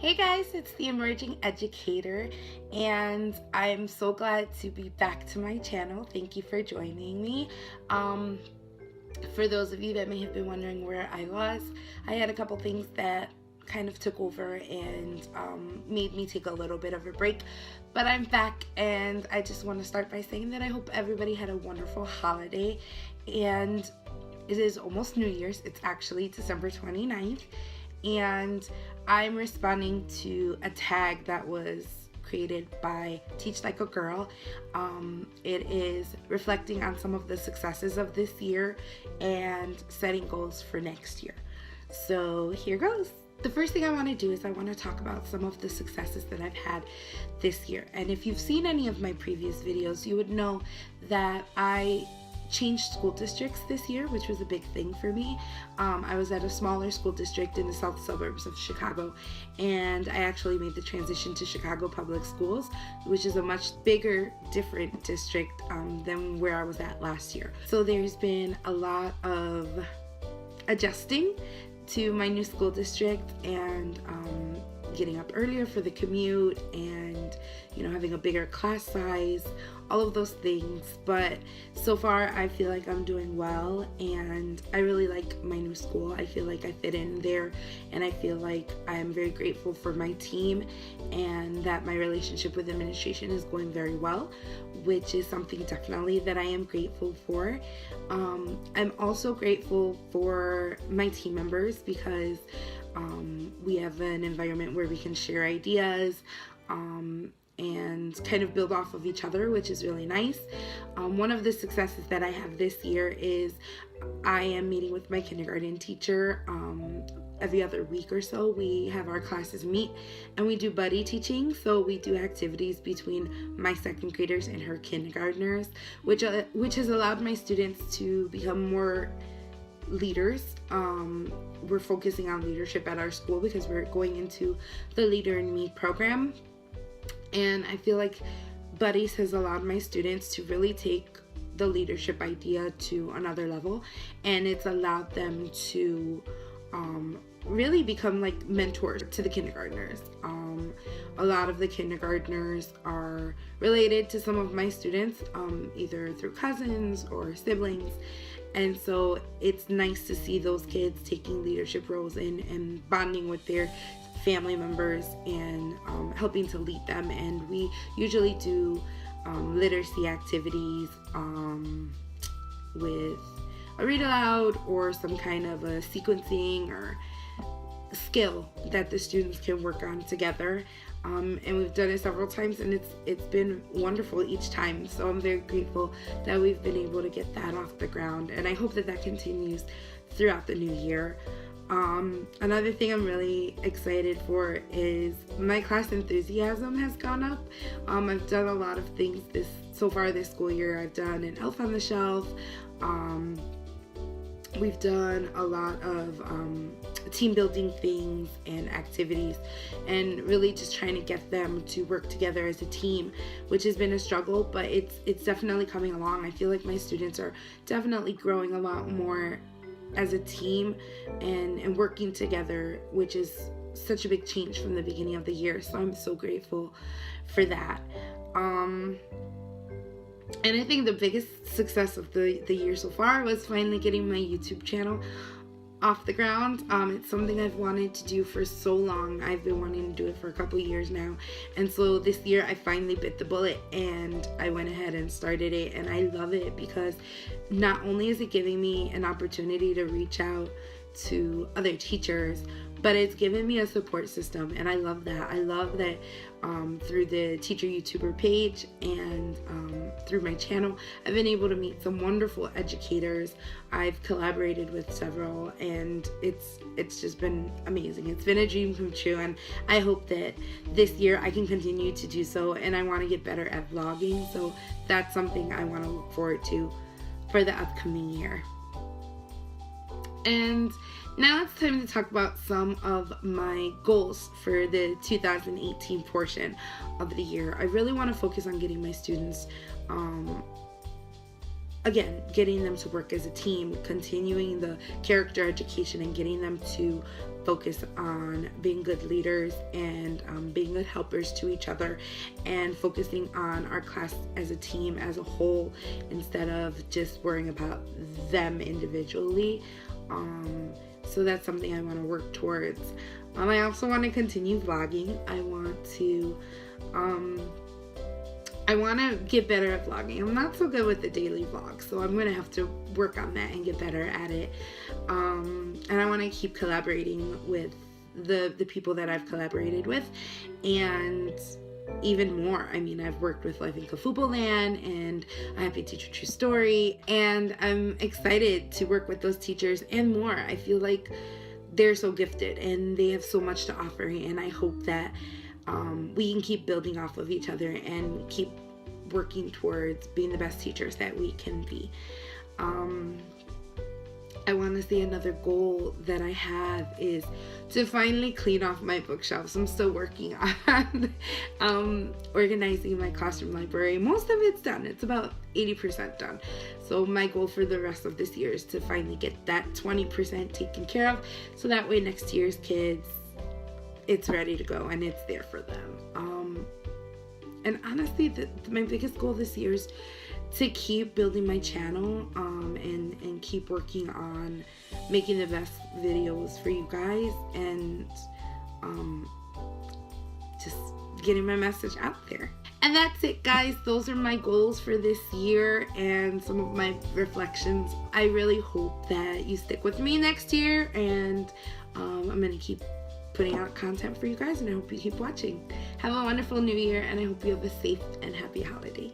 Hey guys, it's the Emerging Educator, and I'm so glad to be back to my channel. Thank you for joining me. For those of you that may have been wondering where I was, I had a couple things that kind of took over and made me take a little bit of a break, but I'm back, and I just want to start by saying that I hope everybody had a wonderful holiday. And it is almost New Year's. It's actually December 29th, and I'm responding to a tag that was created by Teach Like a Girl. It is reflecting on some of the successes of this year and setting goals for next year. So here goes. The first thing I want to do is I want to talk about some of the successes that I've had this year. And if you've seen any of my previous videos, you would know that I changed school districts this year, which was a big thing for me. I was at a smaller school district in the south suburbs of Chicago, and I actually made the transition to Chicago Public Schools, which is a much bigger, different district than where I was at last year. So there's been a lot of adjusting to my new school district, and getting up earlier for the commute, and having a bigger class size, all of those things. But so far I feel like I'm doing well, and I really like my new school. I feel like I fit in there, and I feel like I'm very grateful for my team, and that my relationship with administration is going very well, which is something definitely that I am grateful for. I'm also grateful for my team members, because we have an environment where we can share ideas and kind of build off of each other, which is really nice. One of the successes that I have this year is I am meeting with my kindergarten teacher every other week or so. We have our classes meet, and we do buddy teaching. So we do activities between my second graders and her kindergartners, which has allowed my students to become more leaders. We're focusing on leadership at our school because we're going into the Leader in Me program, and I feel like Buddies has allowed my students to really take the leadership idea to another level, and it's allowed them to really become like mentors to the kindergartners. A lot of the kindergartners are related to some of my students, either through cousins or siblings. And so it's nice to see those kids taking leadership roles and bonding with their family members and helping to lead them. And we usually do literacy activities with a read aloud or some kind of a sequencing or skill that the students can work on together. And we've done it several times, and it's been wonderful each time. So I'm very grateful that we've been able to get that off the ground, and I hope that that continues throughout the new year. Another thing I'm really excited for is my class enthusiasm has gone up. I've done a lot of things so far this school year. I've done an Elf on the Shelf. We've done a lot of team building things and activities, and really just trying to get them to work together as a team, which has been a struggle, but it's definitely coming along. I feel like my students are definitely growing a lot more as a team and working together, which is such a big change from the beginning of the year. So I'm so grateful for that. And I think the biggest success of the year so far was finally getting my YouTube channel off the ground. It's something I've wanted to do for so long. I've been wanting to do it for a couple years now. And so this year I finally bit the bullet, and I went ahead and started it. And I love it because not only is it giving me an opportunity to reach out to other teachers, but it's given me a support system, and I love that. I love that through the teacher YouTuber page and through my channel, I've been able to meet some wonderful educators. I've collaborated with several, and it's just been amazing. It's been a dream come true, and I hope that this year I can continue to do so, and I want to get better at vlogging, so that's something I want to look forward to for the upcoming year. And now it's time to talk about some of my goals for the 2018 portion of the year. I really want to focus on getting my students again, getting them to work as a team, continuing the character education and getting them to focus on being good leaders and being good helpers to each other, and focusing on our class as a team as a whole instead of just worrying about them individually. So that's something I want to work towards. I also want to continue vlogging. I want to get better at vlogging. I'm not so good with the daily vlog, so I'm going to have to work on that and get better at it. And I want to keep collaborating with the people that I've collaborated with, and even more. I mean, I've worked with Life in Kafubo Land and A Happy Teacher True Story, and I'm excited to work with those teachers and more. I feel like they're so gifted and they have so much to offer, and I hope that we can keep building off of each other and keep working towards being the best teachers that we can be. I want to say another goal that I have is to finally clean off my bookshelves. I'm still working on organizing my classroom library. Most of it's done. It's about 80% done. So my goal for the rest of this year is to finally get that 20% taken care of, so that way next year's kids, it's ready to go and it's there for them. And honestly, my biggest goal this year is to keep building my channel and keep working on making the best videos for you guys, and just getting my message out there. And that's it, guys. Those are my goals for this year and some of my reflections. I really hope that you stick with me next year, and I'm going to keep putting out content for you guys, and I hope you keep watching. Have a wonderful new year, and I hope you have a safe and happy holiday.